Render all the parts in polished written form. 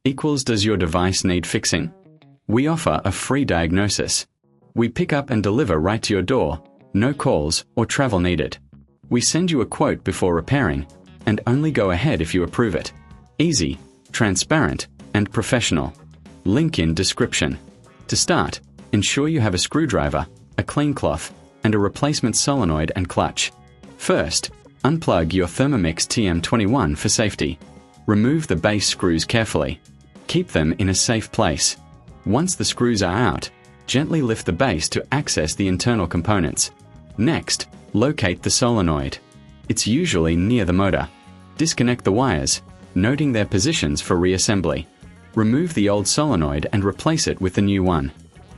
equals does your device need fixing? We offer a free diagnosis. We pick up and deliver right to your door, no calls or travel needed. We send you a quote before repairing, and only go ahead if you approve it. Easy, transparent, and professional. Link in description. To start, ensure you have a screwdriver, a clean cloth, and a replacement solenoid and clutch. First, unplug your Thermomix TM21 for safety. Remove the base screws carefully. Keep them in a safe place. Once the screws are out, gently lift the base to access the internal components. Next, locate the solenoid. It's usually near the motor. Disconnect the wires, noting their positions for reassembly. Remove the old solenoid and replace it with the new one.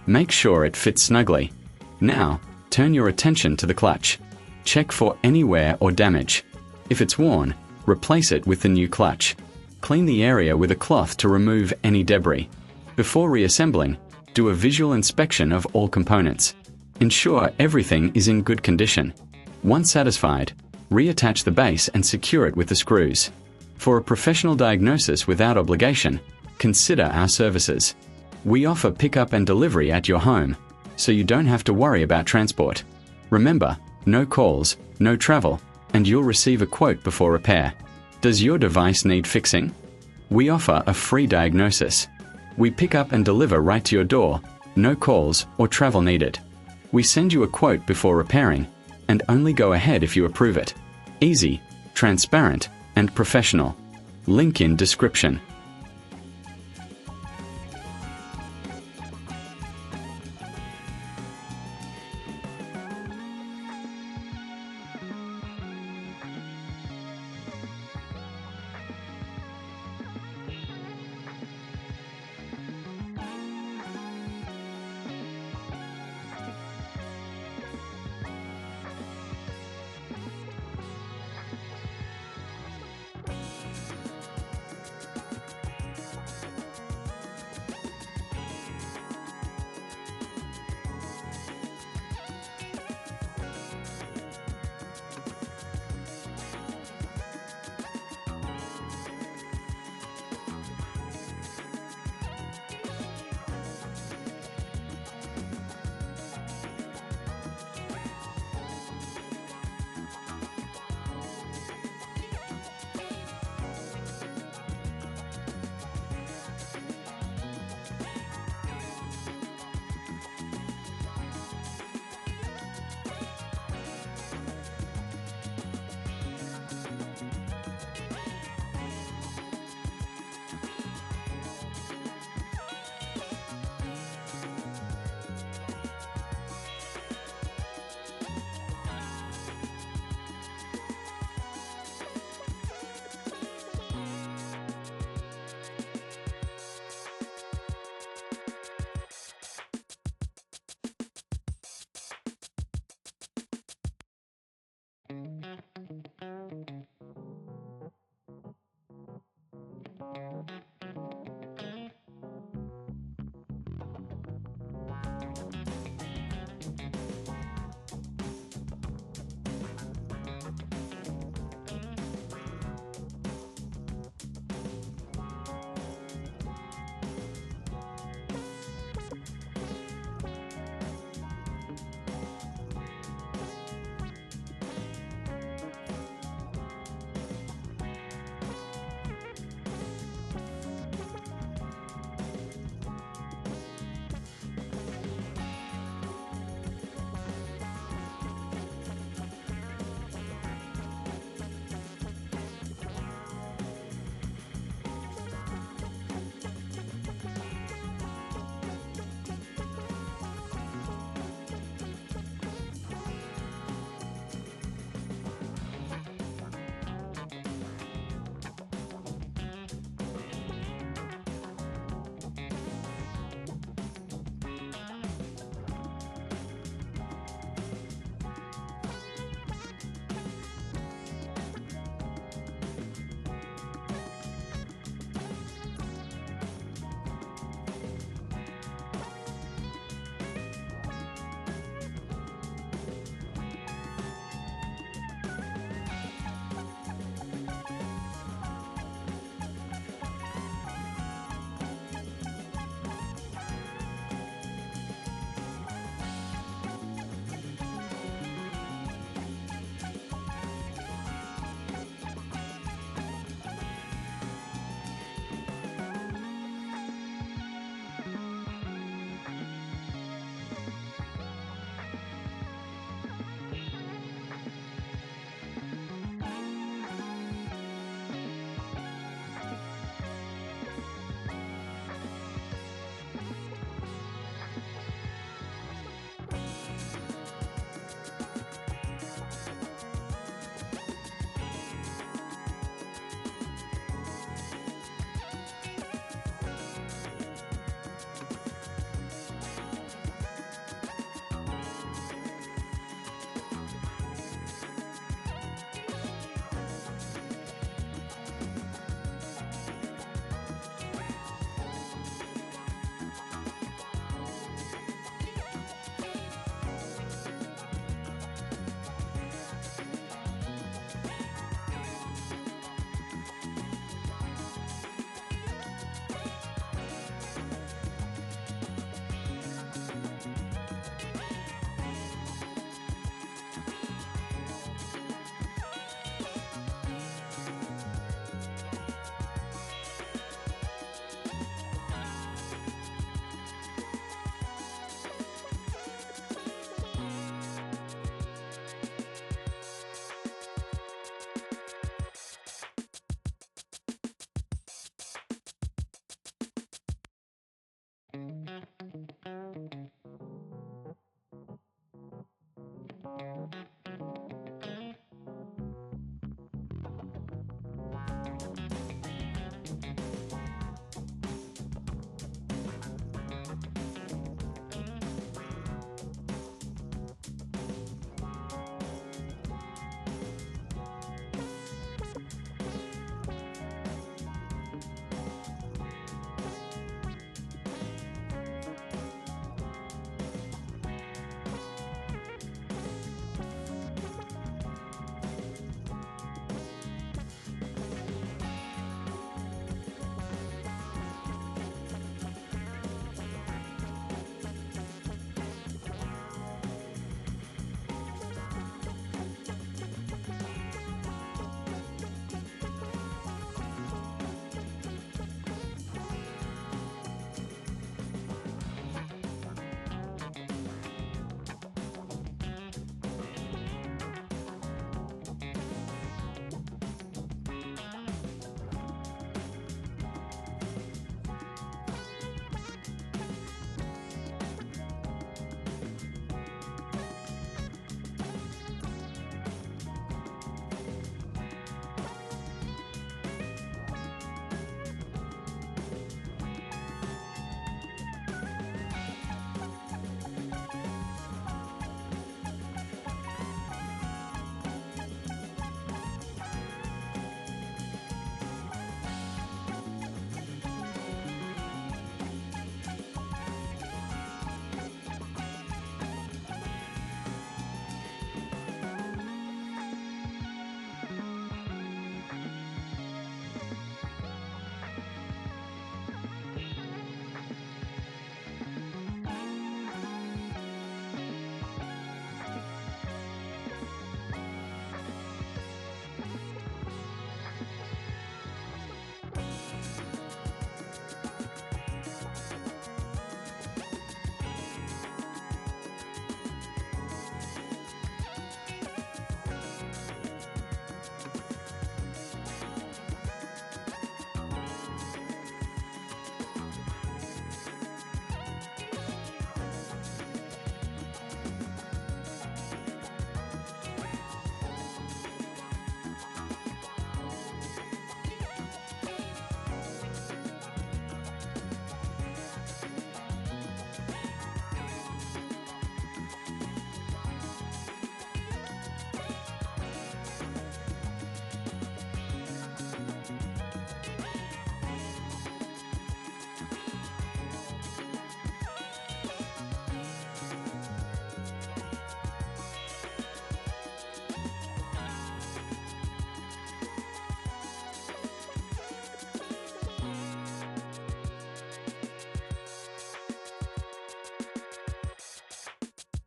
Make sure it fits snugly. Now, turn your attention to the clutch. Check for any wear or damage. If it's worn, replace it with the new clutch. Clean the area with a cloth to remove any debris. Before reassembling, do a visual inspection of all components. Ensure everything is in good condition. Once satisfied, reattach the base and secure it with the screws. For a professional diagnosis without obligation, consider our services. We offer pickup and delivery at your home, so you don't have to worry about transport. Remember, no calls, no travel, and you'll receive a quote before repair. Does your device need fixing? We offer a free diagnosis. We pick up and deliver right to your door, no calls or travel needed. We send you a quote before repairing, and only go ahead if you approve it. Easy, transparent, and professional. Link in description.